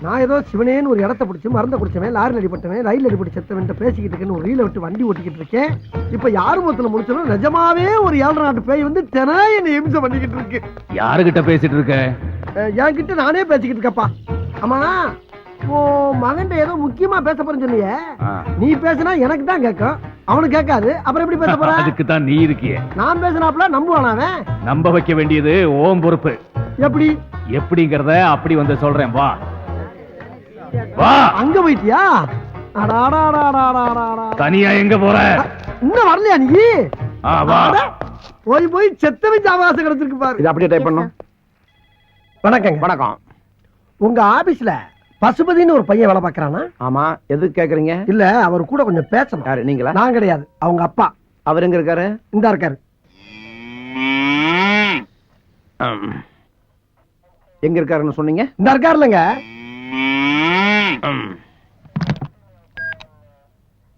நான் ஏதோ சிவனேன்னு ஒரு இடத்த பிடிச்சி மருந்த குடிச்சவன், லாரில் அடிப்பட்டவன், ரயில் அடிப்பட்டு செத்தவன் பேசிக்கிட்டு இருக்கேன்னு ஒரு ரீலை விட்டு வண்டி ஓட்டிக்கிட்டு இருக்கேன். இப்ப யாரு மொத்தத்துல முடிச்சாலும் நிஜமாவே ஒரு 7 நாட்டு பேய் வந்து தினம் என்ன இம்சம் பண்ணிக்கிட்டு இருக்கு. யாருகிட்ட பேசிட்டு இருக்க? என்கிட்ட நானே பேசிக்கிட்டு இருக்கப்பா. ஆமா, உன் மகன்கிட்ட ஏதோ முக்கியமா பேச போறேன்னு சொன்னியே, நீ பேசினா எனக்கு தான் கேட்கும், அவனுக்கு கேட்காது. அப்புறம் எப்படி பேச போற? அதுக்கு தான் நீ இருக்கியே. நான் பேசினாப்ல நம்புவான் அவன்? நம்ப வைக்க வேண்டியது ஓம் பொறுப்பு. எப்படி எப்படிங்கறத அப்படி வந்து சொல்றேன். வா வா. அங்க போயிட்டியா? தனியா எங்க போற? இன்னும் வரலையா நீ? வா. போய் போய் செத்தவன் அவகாசம் கிடைச்சிருக்கு பாரு. இது அப்படியே டைப் பண்ணும். வணக்கங்க. வணக்கம். உங்க ஆபீஸ்ல பசுபதினு ஒரு பையன் வேலை பாக்குறானா? ஆமா, எதுக்கு கேக்குறீங்க? இல்ல, அவர் கூட கொஞ்சம் பேசணும். யாரு, நீங்களா? நான் கிடையாது, அவங்க அப்பா. அவர் எங்க இருக்காரு? இந்தா இருக்காரு. எங்க இருக்காருன்னு சொன்னீங்க? இந்த இருக்காருலங்க.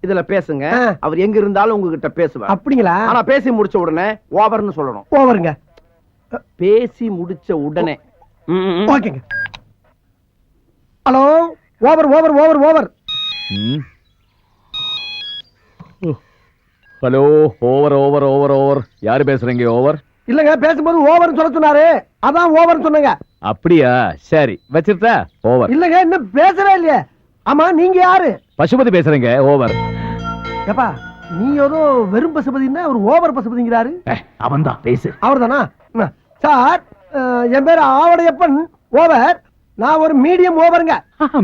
இதுல பேசுங்க. அவர் எங்க இருந்தாலும் உங்ககிட்ட பேசுவார். அப்படிங்களா? ஆனா பேசி முடிச்ச உடனே ஓவர்னு சொல்லணும். ஓவருங்க. பேசி முடிச்ச உடனே. ஓகேங்க. Hello, over over over over. Hello, over over over over. யாரு பேசுறீங்க? ஓவர் இல்லங்க, பேசும்போது ஓவர்னு சொல்ல சொன்னாரு, அதான் ஓவர்னு சொன்னங்க. அப்படியா? சரி, வச்சிருத்தா. ஓவர். இல்லங்க, இன்னும் பேசவே இல்லையே. ஆமா, நீங்க யாரு? பசுபதி பேசுறீங்க. ஓவர். ஏப்பா, நீ ஏதோ வெறும் பசுபதினா ஒரு ஓவர் பசுபதிங்கிறாரு. அவன் தான் பேசு. அவர் தானா? சார், என் பேர் ஆவடையப்பன். ஓவர். நான் ஒரு மீடியம் ஓவருங்க.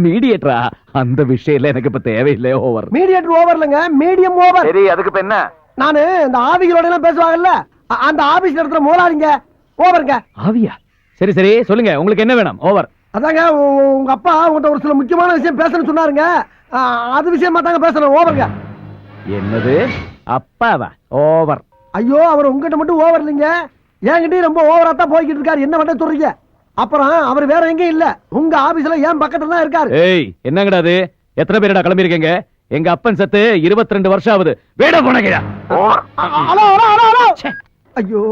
மீடியேட்டரா? அந்த விஷயம்ல எனக்கு இப்ப தேவையில்லை. ஓவர். மீடியேட்டர் ஓவர் இல்லங்க, மீடியம் ஓவர். சரி, அதுக்கு இப்ப என்ன? நானு இந்த ஆவிகளோட எல்லாம் பேசுவாங்கல்ல, அந்த ஆபீஸ் நடத்துற முதலாளிங்க. ஓவருங்க. ஆவியா? சரி சரி, சொல்லுங்க, உங்களுக்கு என்ன வேணும்? ஓவர். அதாங்க, உங்க அப்பா உங்கள்கிட்ட ஒரு சில முக்கியமான விஷயம் பேசணும்னு சொன்னாருங்க, அது விஷயமா தாங்க பேசணும். ஓவருங்க. என்னது? அப்பாவா? ஓவர். ஐயோ, அவர் உங்ககிட்ட மட்டும் ஓவர் இல்லைங்க, என்கிட்டயும் ரொம்ப ஓவரா தான் போய்கிட்டு இருக்காரு. என்ன பண்ண சொல்றீங்க? அப்புறம் அவர் வேற எங்கேயும் இல்ல, உங்க ஆபீஸ்ல ஏன் பக்கத்துல தான் இருக்காரு. ஏய், என்னங்கடா அது? எத்தனை பேரடா கிளம்பி இருக்கீங்க? எங்க அப்பன் சத்து 22 வருஷம் ஆகுது. வேட போனங்கயா. ஐயோ,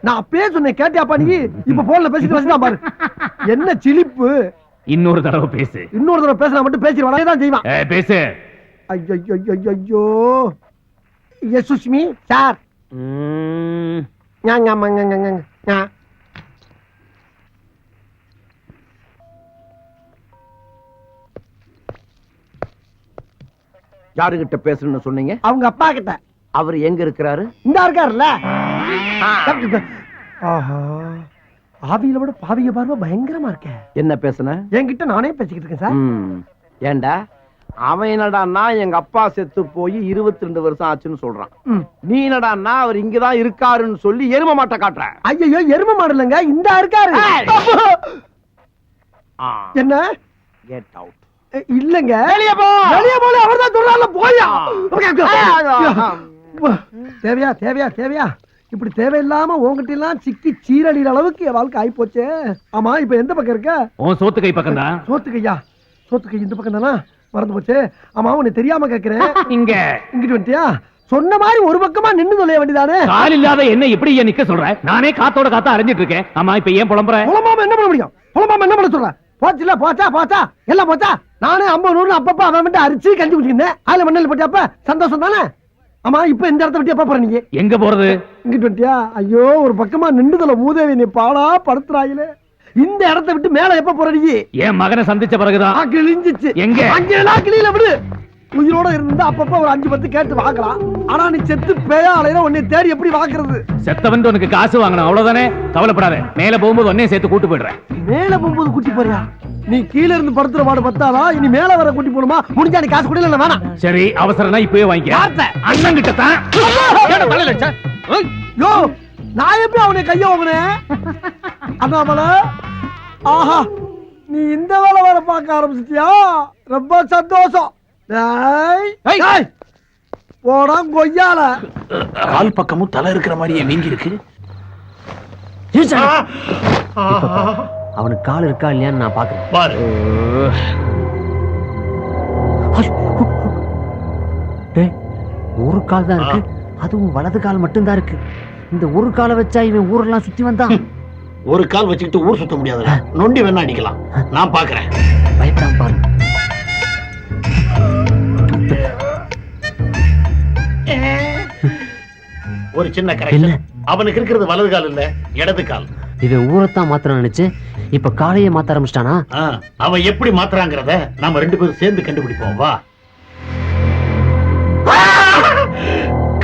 நான் அப்பயே சொன்னேன், கேட்டியாப்பா நீ? இப்ப போன்ல பேசிட்டு வச்சுதான் பாரு. என்ன சிலிப்பு. இன்னொரு தடவை பேசு. இன்னொரு தடவை பேசினா மட்டும் பேசிடுவான் தான் செய்வான். பேசு. ஐயோ, எஸ் சுஷ்மி சார். யாருகிட்ட பேசணும்னு சொன்னீங்க? அவங்க அப்பா கிட்ட. அவர் எங்க இருக்கிறாரு? இந்த இருக்காருல்ல. ஆஹா, ஆவியில விட பாவிய பார்வை பயங்கரமா இருக்க. என்ன பேசுன? என்கிட்ட நானே பேசிக்கிட்டு இருக்கேன் சார். ஏண்டா, அவன் என்னடான்னா எங்க அப்பா செத்து போய் 22 வருஷம் ஆச்சுன்னு சொல்றான். நீ என்னடான்னா அவர் இங்கதான் இருக்காருன்னு சொல்லி எரும மாட்டை காட்டுற. ஐயோ, எரும மாடலங்க, இந்த இருக்காரு. என்ன? Get out. இல்லங்க, வெளிய போ. வெளிய போல அவர்தான் சொல்றாருல, போயா. தேவையா தேவையா தேவையா? இப்படி தேவையில்லாம உங்ககிட்ட எல்லாம் சிக்கி சீரழிற அளவுக்கு என் வாழ்க்கை ஆயி போச்சு. ஆமா, இப்ப எந்த பக்கம் இருக்க? உன் சோத்து கை பக்கம் தான். சோத்து கையா? சோத்து கை இந்த பக்கம் தானா? மறந்து போச்சு. ஆமா, உன்னை தெரியாம கேக்குறேன். இங்கிட்டு வந்துட்டியா? சொன்ன மாதிரி ஒரு பக்கமா நின்னு சொல்ல வேண்டியதானே? கால் இல்லாத என்ன இப்படி நிக்க சொல்ற? நானே காத்தோட காத்தா அரைஞ்சிட்டு இருக்கேன். ஆமா, இப்ப ஏன் புலம்புற? புலம்பாம என்ன பண்ண முடியும்? புலம்பாம என்ன பண்ண சொல்ற? போச்சுல, போச்சா போச்சா எல்லாம் போச்சா. நானே 50 100 அப்பப்ப அவன் மட்டும் அரிச்சு கஞ்சி குடிச்சிருந்தேன். அதுல மண்ணல் போட்டியாப்ப சந்தோஷம் தானே? ஆமா, இப்ப இந்த இடத்த விட்டு எப்ப போற நீங்க? எங்க போறது? இங்கிட்டு வந்துட்டியா? ஐயோ, ஒரு பக்கமா நின்றுதல மூதேவி நீ பாடா படுத்துறாயிலே. இந்த இடத்த விட்டு மேல எப்ப போற நீ? என் மகனை சந்திச்ச பிறகுதான். கிழிஞ்சிச்சு. எங்க? அங்கெல்லாம் கிளியில விடு. உயிரோட இருந்தா அப்பப்ப ஒரு 5 10 கேட்டு வாக்கலாம். ஆனா நீ செத்து பேயா அலையிற உன்னை தேடி எப்படி வாக்குறது? செத்தவன் உனக்கு காசு வாங்கணும், அவ்வளவுதானே. கவலைப்படாத, மேல போகும்போது உடனே சேர்த்து கூட்டு போயிடுறேன். மேல போகும்போது கூட்டி போறியா? நீ கீழ இருந்து படுத்துற பாடு பத்தாதா? இனி மேல வர கூட்டி போணுமா? முடிஞ்சா நீ காசு கொடுக்கல வேணாம். சரி, அவசரம்னா இப்பவே வாங்கிக்க. அண்ணன் கிட்ட தான். யோ, நான் எப்படி அவனை கைய வாங்கினேன்? அண்ணாமலை, ஆஹா, நீ இந்த வேலை வர பார்க்க ஆரம்பிச்சிட்டியா? ரொம்ப சந்தோஷம். போடா கொய்யால. கால் பக்கமும் தலை இருக்கிற மாதிரியே வீங்கி இருக்கு. அவனுக்கு கால் இருக்கா இல்லையான்னு நான் பாக்குறேன். பாரு. ஒரு கால் தான் இருக்கு, அதுவும் வலது கால் மட்டும்தான் இருக்கு. இந்த ஒரு காலை வச்சா இவன் ஊரெல்லாம் சுத்தி வந்தான். ஒரு கால் வச்சுக்கிட்டு ஊர் சுத்த முடியாதுல, நொண்டி வேணா அடிக்கலாம். நான் பாக்குறேன். பயப்படாம பாரு. ஒரு சின்ன கரெக்ஷன். அவனுக்கு இருக்கிறது வலது கால் இல்ல, இடது கால். இவன் ஊரைத்தான் மாத்திரம் நினைச்சு இப்ப காலையே மாத்த ஆரம்பிச்சிட்டானா? அவன் எப்படி மாத்துறாங்கிறத நாம 2 பேரும் சேர்ந்து கண்டுபிடிப்போம். வா.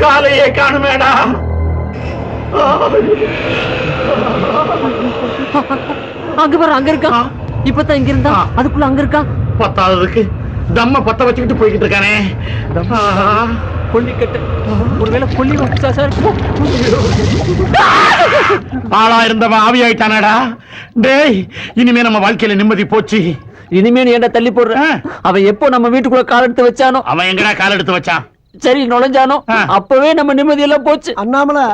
காலையே காணுமேடா. அங்க பாரு, அங்க இருக்கா. இப்பதான் இங்க இருந்தா அதுக்குள்ள அங்க இருக்கா. பத்தாவதுக்கு தம்ம பத்த வச்சுக்கிட்டு போய்கிட்டு இருக்கானே. கொல்லிக்கட்டு. ஒருவேளை கொல்லி வச்சா சார். ஆளா இருந்தவன் ஆவியாயிட்டானடா. டேய், இனிமே நம்ம வாழ்க்கையில நிம்மதி போச்சு. இனிமே நீ என்ன தள்ளி போடுற? அவன் எப்போ நம்ம வீட்டுக்குள்ள கால் எடுத்து வச்சானோ, அவன் எங்கடா கால் எடுத்து வச்சான்? சரி நுழைஞ்சானோ, அப்பவே நம்ம நிம்மதி எல்லாம் போச்சு. அண்ணாமலை,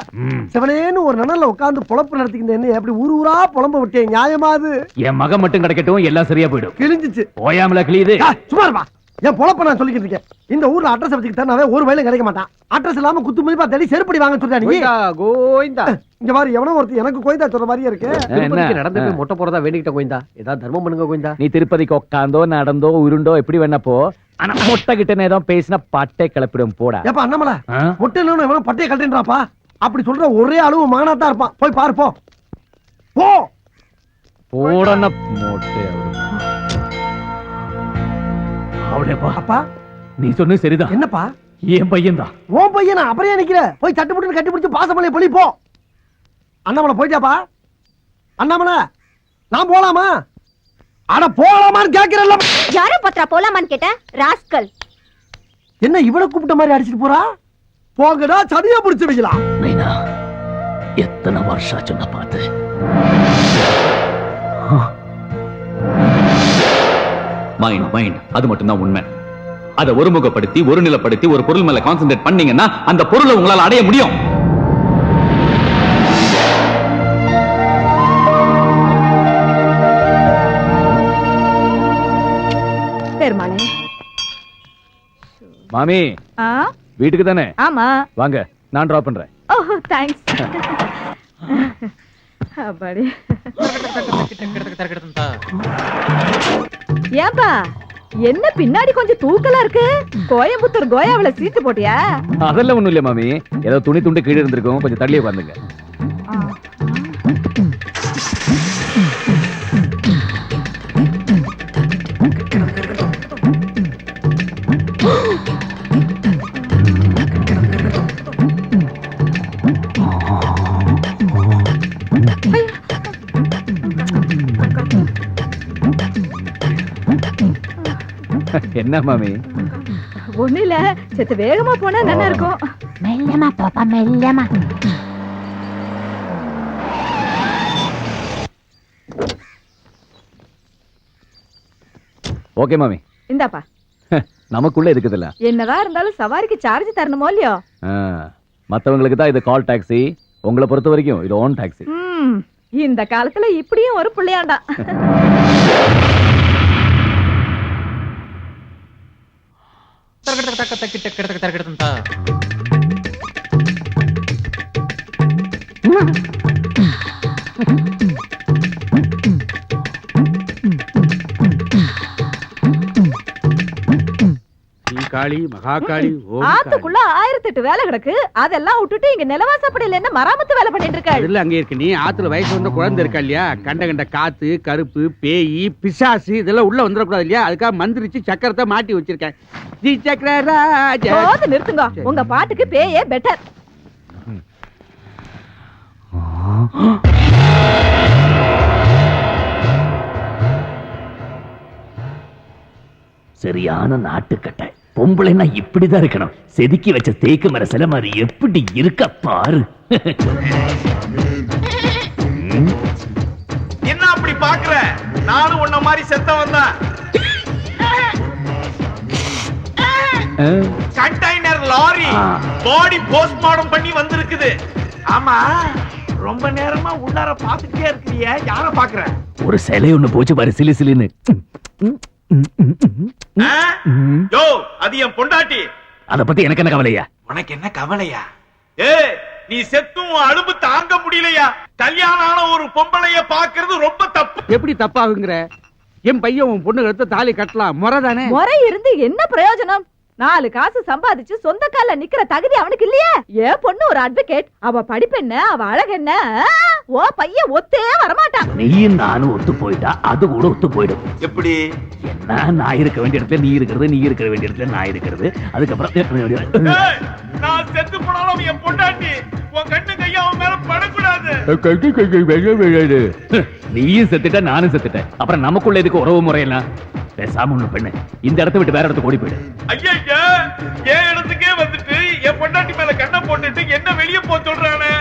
சிவனேன்னு ஒரு நனல்ல உட்கார்ந்து பொழப்பு நடத்திக்கிட்டு என்ன எப்படி ஊரு ஊரா புலம்ப விட்டேன்? நியாயமா அது? என் மகன் மட்டும் கிடைக்கட்டும், எல்லாம் சரியா போயிடும். கிழிஞ்சிச்சு. ஓயாமல கிளியுது. சும்மா இருப்பா. என் பொழப்ப நான் சொல்லிக்கிட்டு இருக்கேன். இந்த ஊர்ல அட்ரஸ் வச்சுக்கிட்டு தரனாவே ஒரு வயலும் கிடைக்க மாட்டான். அட்ரஸ் இல்லாம குத்து மதிப்பா தேடி செருப்படி வாங்க சொல்றா நீ. கோயிந்தா. இங்க பாரு, எவனோ ஒருத்தர் எனக்கு கோயிந்தா சொல்ற மாதிரியே இருக்கு. திருப்பதிக்கு நடந்து போய் மொட்டை போறதா வேண்டிக்கிட்ட கோயிந்தா. ஏதாவது தர்மம் பண்ணுங்க கோயிந்தா. நீ திருப்பதிக்கு உட்காந்தோ நடந்தோ உருண்டோ எப்படி வேணப்போ, ஆனா மொட்டை கிட்ட நேரம் பேசினா பட்டை கிளப்பிடும். போடா. ஏப்பா அண்ணாமலை, மொட்டை இல்லைன்னு எவனோ பட்டையை கட்டுன்றாப்பா. அப்படி சொல்ற ஒரே அளவு மானாத்தான் இருப்பான். போய் பாரு போ. போ. போடன மொட்டை அவளேப்பா. அப்பா, நீ சொன்னது சரிதான். என்னப்பா? என் பையன் தான். உன் பையனா? அப்புறம் ஏன் நிக்கிற? போய் தட்டு போட்டு கட்டி பிடிச்சு பாசமலையை பொழி போ. அண்ணாமலை போயிட்டாப்பா. அண்ணாமலை, நான் போலாமா? அட போலாமான்னு கேக்குறல்ல. யாரை பத்திரா போலாமான்னு கேட்டேன். ராஸ்கல். என்ன இவளை கூப்பிட்ட மாதிரி அடிச்சிட்டு போறா? போங்கடா, சதியா பிடிச்சு வைக்கலாம். மைனா, எத்தனை வருஷம் சொன்ன பார்த்து. மைண்ட் மைண்ட் அது மட்டும் தான் உண்மை. அதை ஒருமுகப்படுத்தி ஒரு நிலைப்படுத்தி ஒரு பொருள் மேல கான்சென்ட்ரேட் பண்ணீங்கன்னா அந்த பொருளை உங்களால் அடைய முடியும். பெருமாளே. மாமி, வீட்டுக்கு தானே? ஆமா. வாங்க, நான் டிராப் பண்றேன். ஓ, தேங்க்ஸ். அப்பாடி. ஏப்பா, என்ன பின்னாடி கொஞ்சம் தூக்கலா இருக்கு? கோயம்புத்தூர் கோயாவில சீட்டு போட்டியா? அதெல்லாம் ஒண்ணும் இல்ல மாமி, ஏதோ துணி துண்டு கீழே இருந்திருக்கும், கொஞ்சம் தள்ளியே உட்காந்துங்க. என்ன மாமி? ஒண்ணு இல்ல, செத்து வேகமா போனா நல்லா இருக்கும். மெல்லமா பாப்பா, மெல்லமா. ஓகே மாமி. இந்தாப்பா. நமக்குள்ள இருக்குதுல்ல. என்னதான் இருந்தாலும் சவாரிக்கு சார்ஜ் தரணுமோ இல்லையோ? மத்தவங்களுக்கு தான் இது கால் டாக்ஸி, உங்களை பொறுத்த வரைக்கும் இது ஓன் டாக்ஸி. இந்த காலத்துல இப்படியும் ஒரு பிள்ளையாண்டா. காளி மகாகாளி ஆத்துக்குள்ள 1008 வேலை கிடக்கு. அதெல்லாம் விட்டுட்டு இங்க நிலவாசப்படையில என்ன மராமத்து வேலை பண்ணிட்டு இருக்க? இல்ல, அங்க இருக்கு. நீ ஆத்துல வயசு வந்த குழந்தை இருக்கா இல்லையா, கண்ட கண்ட காத்து கருப்பு பேய் பிசாசு இதெல்லாம் உள்ள வந்துடக்கூடாது இல்லையா, அதுக்காக மந்திரிச்சு சக்கரத்தை மாட்டி வச்சிருக்கேன். நிறுத்துங்க, உங்க பாட்டுக்கு பேயே பெட்டர். சரியான நாட்டுக்கட்டை பொம்பளைன்னா இப்படிதான் இருக்கணும். செதுக்கி வச்ச தேக்கு மர சில மாதிரி எப்படி இருக்க பாரு. என்ன அப்படி பாக்குற? நானும் உன்ன மாதிரி செத்தவன் தான். கண்டெய்னர் லாரி பாடி போஸ்ட்மார்ட்டம் பண்ணி வந்திருக்குது. ஆமா, ரொம்ப நேரமா உள்ளார பாத்துட்டே இருக்கீங்க. யார பாக்குற? ஒரு சிலை ஒண்ணு போச்சு பாரு, சிலு சிலுன்னு. யோ, அது என் பொண்டாட்டி. அத பத்தி எனக்கு என்ன கவலையா? உனக்கு என்ன கவலையா? ஏய், நீ செத்தும் அலும்பு தாங்க முடியலையா? கல்யாணம் ஆன ஒரு பொம்பளைய பாக்குறது ரொம்ப தப்பு. எப்படி தப்பாகுங்கிற? என் பையன் உன் பொண்ணு எடுத்து தாலி கட்டலாம், முறைதானே? முறை இருந்து என்ன பிரயோஜனம்? 4 காசு சம்பாதிச்சு சொந்த கால்ல நிக்கிற தகுதி அவனுக்கு இல்லையே. ஏன் பொண்ணு ஒரு அட்வொகேட், அவ படிப்பு என்ன, அவ அழகு என்ன? ஓ பையன் ஒத்தே வரமாட்டான். நீயும் நானும் ஒத்து போயிட்டா அது கூட ஒத்து போயிடும். எப்படி? என்ன, நான் இருக்க வேண்டிய இடத்துல நீ இருக்கிறது, நீ இருக்க வேண்டிய இடத்துல நான் இருக்கிறது. அதுக்கப்புறம் நான் செத்து போனாலும் என் பொண்டாட்டி உன் கண்ணு கையா அவன் மேல படக்கூடாது. நீயும் செத்துட்ட, நானும் செத்துட்டேன். அப்புறம் நமக்குள்ள எதுக்கு உறவு முறையெல்லாம்? பேசாம ஒண்ணு பெண்ணு, இந்த இடத்த விட்டு வேற இடத்துக்கு ஓடி போயிடு. ஐயா, என் இடத்துக்கே வந்துட்டு என் பொண்டாட்டி மேல கண்ணை போட்டுட்டு என்ன வெளியே போ சொல்றானே.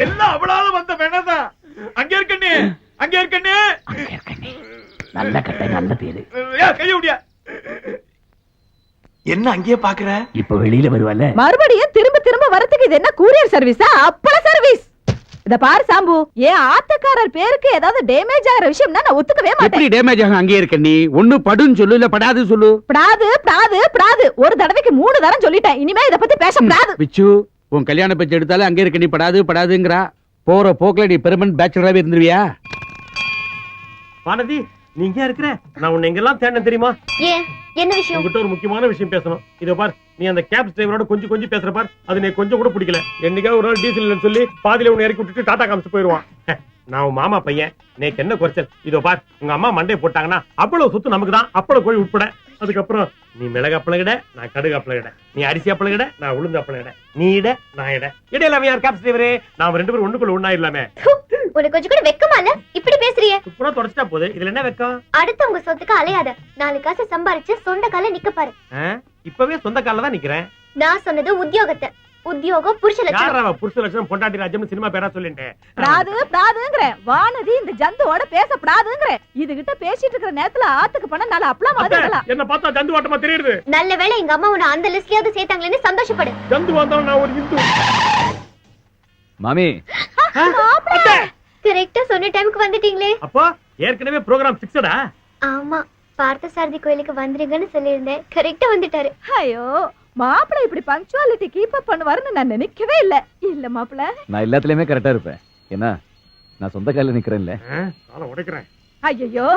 எல்லாம் அவளால வந்த வேணாதான். அங்க இருக்கண்ணே, அங்க இருக்கண்ணே. நல்ல கட்டை, நல்ல பேரு. கைய விடியா. என்ன அங்கேயே பாக்குற? இப்ப வெளியில வருவால. மறுபடியும் திரும்ப திரும்ப வரதுக்கு இது என்ன கூரியர் சர்வீஸா, அப்பள சர்வீஸ்? இத பாரு சாம்பு, ஏன் ஆத்தக்காரர் பேருக்கு ஏதாவது டேமேஜ் ஆகிற விஷயம்னா நான் ஒத்துக்கவே மாட்டேன். எப்படி டேமேஜ் ஆகும்? அங்கே இருக்க நீ ஒண்ணு படுன்னு சொல்லு, இல்ல படாது சொல்லு. படாது படாது படாது ஒரு தடவைக்கு 3 தரம் சொல்லிட்டேன். இனிமே இத பத்தி பேசப்படாது. பிச்சு, உன் கல்யாண பேச்சு எடுத்தாலும் அங்கே இருக்க நீ படாது படாதுங்கறா. போற போக்குல நீ பெர்மனன்ட் பேச்சுலராவே இருந்துருவியா? வானதி, நீ இங்க இருக்கிற? நான் உன்னை எங்கெல்லாம் தேடினேன் தெரியுமா? ஏன், என்ன விஷயம்? உங்ககிட்ட ஒரு முக்கியமான விஷயம் பேசணும். இதோ பார், நீ அந்த கேப் டிரைவரோட கொஞ்சம் பேசுற பார், அது நீ கொஞ்சம் கூட பிடிக்கல. என்னைக்காவது ஒரு நாள் டீசல் இல்லைன்னு சொல்லி பாதியில உன்னை இறக்கி விட்டுட்டு டாடா காமிச்சு போயிடுவான். நான் உன் மாமா பையன், நேக்கு என்ன குறைச்சல்? இதோ பார், உங்க அம்மா மண்டையை போட்டாங்கன்னா அவ்வளவு சொத்து நமக்கு தான், அப்பள கோழி உட்பட. அதுக்கப்புறம் நீ மிளகு அப்பளகிட, நான் கடுகு அப்பளகிட. நீ அரிசி அப்பளகிட, நான் உளுந்து அப்பளகிட. நீ இட, நான் இட. இடையில யார் கேப் டிரைவரே? நாம 2 பேரும் ஒண்ணுக்குள்ள ஒண்ணாயிரலாமே. உனக்கு கொஞ்சம் கூட வெக்கமா இல்ல? இப்படி பேசுறியே. துப்புரா தொடச்சிட்டா போகுது, இதுல என்ன வெக்கம்? அடுத்தவங்க சொத்துக்கு அலையாத. 4 காசு சம்பாரிச்சு சொந்த கால நிக்க பாரு. இப்பவே சொந்த கால்ல தான் நிக்கிறேன். நான் சொன்னது உத்தியோகத்தை. உத்தியோகம் புருஷ லட்சணம். யாரா புருஷ லட்சணம்? பொண்டாட்டி ராஜ்யம் சினிமா பேரா சொல்லிட்டேன். படாது படாதுங்கற வானதி இந்த ஜந்துவோட பேசப்படாதுங்கற. இதுகிட்ட பேசிட்டு இருக்கிற நேரத்துல ஆத்துக்கு பண்ண நல்ல அப்பளம் மாதிரிடலாம். என்ன பார்த்தா ஜந்து வாட்டமா தெரியுது. நல்ல வேளை எங்க அம்மா உன்னை அந்த லிஸ்ட்லயாவது சேர்த்தாங்களேன்னு சந்தோஷப்படு. ஜந்து வந்தா நான் ஒரு இந்து. மாமி, கரெக்ட்டா சொன்ன டைம்க்கு வந்துட்டீங்களே. அப்போ ஏற்கனவே ப்ரோகிராம் ஃபிக்ஸடா? ஆமா, பார்த்தசாரதி கோயிலுக்கு வந்துருங்கன்னு சொல்லியிருந்தேன். கரெக்ட்டா வந்துட்டாரு. ஐயோ, மாப்பிள்ளை இப்படி பங்க்சுவாலிட்டி கீப் அப் பண்ணுவாருன்னு நான் நினைக்கவே இல்ல. இல்ல மாப்பிள்ளை, நான் எல்லாத்துலயுமே கரெக்டா இருப்பேன். என்ன, நான் சொந்த காலில் நிக்கிறேன்ல. காலை உடைக்கிறேன். ஐயோ,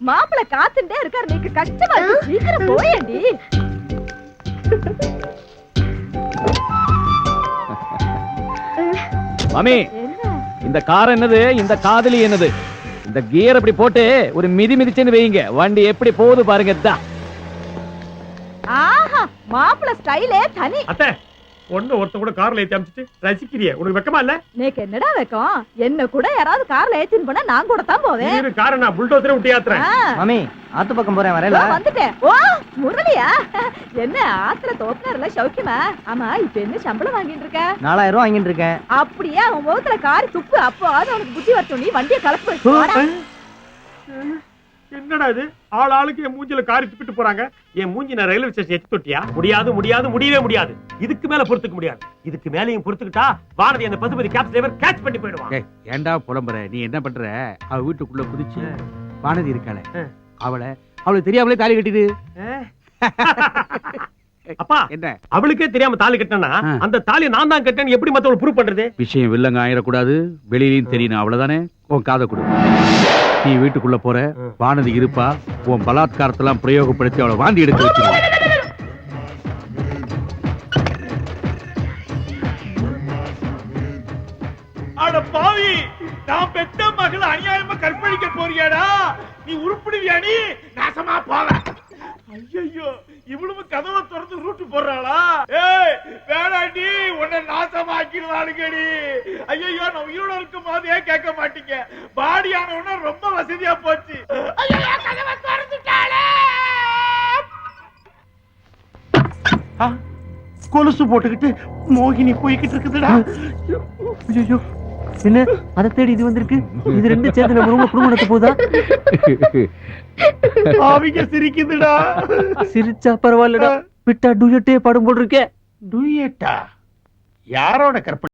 மாப்பிள்ளை காத்துட்டே இருக்காரு, நீக்கு கஷ்டமா இருக்கு. சீக்கிரம் போயேண்டி. மாமி, இந்த கார் என்னது, இந்த காதலி என்னது? இந்த கியர் அப்படி போட்டு ஒரு மிதிச்சேன்னு வைங்க, வண்டி எப்படி போகுது பாருங்க. ஆஹா, மாப்பிள்ளை ஸ்டைலே தனி. அத்தை, ஒருத்த கூட கார்ல ஏத்தி அமிச்சிட்டு ரசிக்கிறியே, உனக்கு வெக்கமா இல்ல? நேக்கு என்னடா வெக்கம்? என்ன கூட யாராவது கார்ல ஏத்தின்னு போனா நான் கூட தான் போவேன். நீ காரை நான் புல்டோசரே விட்டு ஏத்துறேன். மாமி, ஆத்து பக்கம் போறேன், வரல. வந்துட்டேன். ஓ முரளியா, என்ன ஆத்துல தோப்பினார்ல சௌக்கியமா? ஆமா, இப்ப என்ன சம்பளம் வாங்கிட்டு இருக்க? 4000 ரூபாய் வாங்கிட்டு இருக்கேன். அப்படியே அவன் முகத்துல காரி துப்பு. அப்போ அது உனக்கு புத்தி வரட்டும். நீ வண்டியை கலப்பு. என்னடா இது, ஆளுக்கு என் மூஞ்சில காரி துப்பிட்டு போறாங்க. என் மூஞ்சி நான் ரயில்வே ஸ்டேஷன் எத்தி தொட்டியா? முடியாது முடியாது, முடியவே முடியாது. இதுக்கு மேல பொறுத்துக்க முடியாது. இதுக்கு மேலையும் பொறுத்துக்கிட்டா வானதி அந்த பசுபதி கேப் டிரைவர் கேட்ச் பண்ணி போயிடுவான். ஏண்டா புலம்புற? நீ என்ன பண்ற? அவ வீட்டுக்குள்ள குதிச்சு வானதி இருக்காளே, அவளுக்கு தெரியாமலே தாலி கட்டிடு. அப்பா, என்ன அவளுக்கே தெரியாம தாலி கட்டினா அந்த தாலி நான் தான் கட்டேன்னு எப்படி மத்தவங்க ப்ரூவ் பண்றது? விஷயம் வில்லங்க ஆயிடக்கூடாது, வெளியிலயும் தெரியணும், அவ்வளவுதானே. உன் காதை கொடு. நீ வீட்டுக்குள்ள போற, வானதி இருப்பா, உன் பலாத்காரத்தெல்லாம் பிரயோகப்படுத்தி அவளை வாந்தி எடுக்க வச்சிருவான். அட பாவி, நான் பெத்த மகள் அநியாயமா கற்பழிக்க போறியாடா? நீ உருப்பிடுவியா? நீ நாசமா போவ. ஐயோ, இவ்வளவு கதவை திறந்து ரூட்டு போடுறாளா? ஏய் வேணாண்டி, உன்னை நாசமாக்கிடுவானுங்கடி. ஐயோ, நான் உயிரோட இருக்கும் போதே கேட்க மாட்டீங்க. பாடி ஆனவன ரொம்ப வசதியா போச்சு. ஐயோ, கதவை திறந்துட்டாளே. கொலுசு போட்டுக்கிட்டு மோகினி போய்கிட்டு இருக்குதுடா. ஐயோ, என்ன அதை தேடி இது வந்திருக்கு? இது 2 சேர்ந்து நம்ம ரூம்ல குடும்பத்தை போதா? ஆவிங்க சிரிக்குதுடா. சிரிச்சா பரவாயில்லடா, விட்டா டூயட்டே பாடும் போல் இருக்கே. டூயட்டா? யாரோட கற்பனை?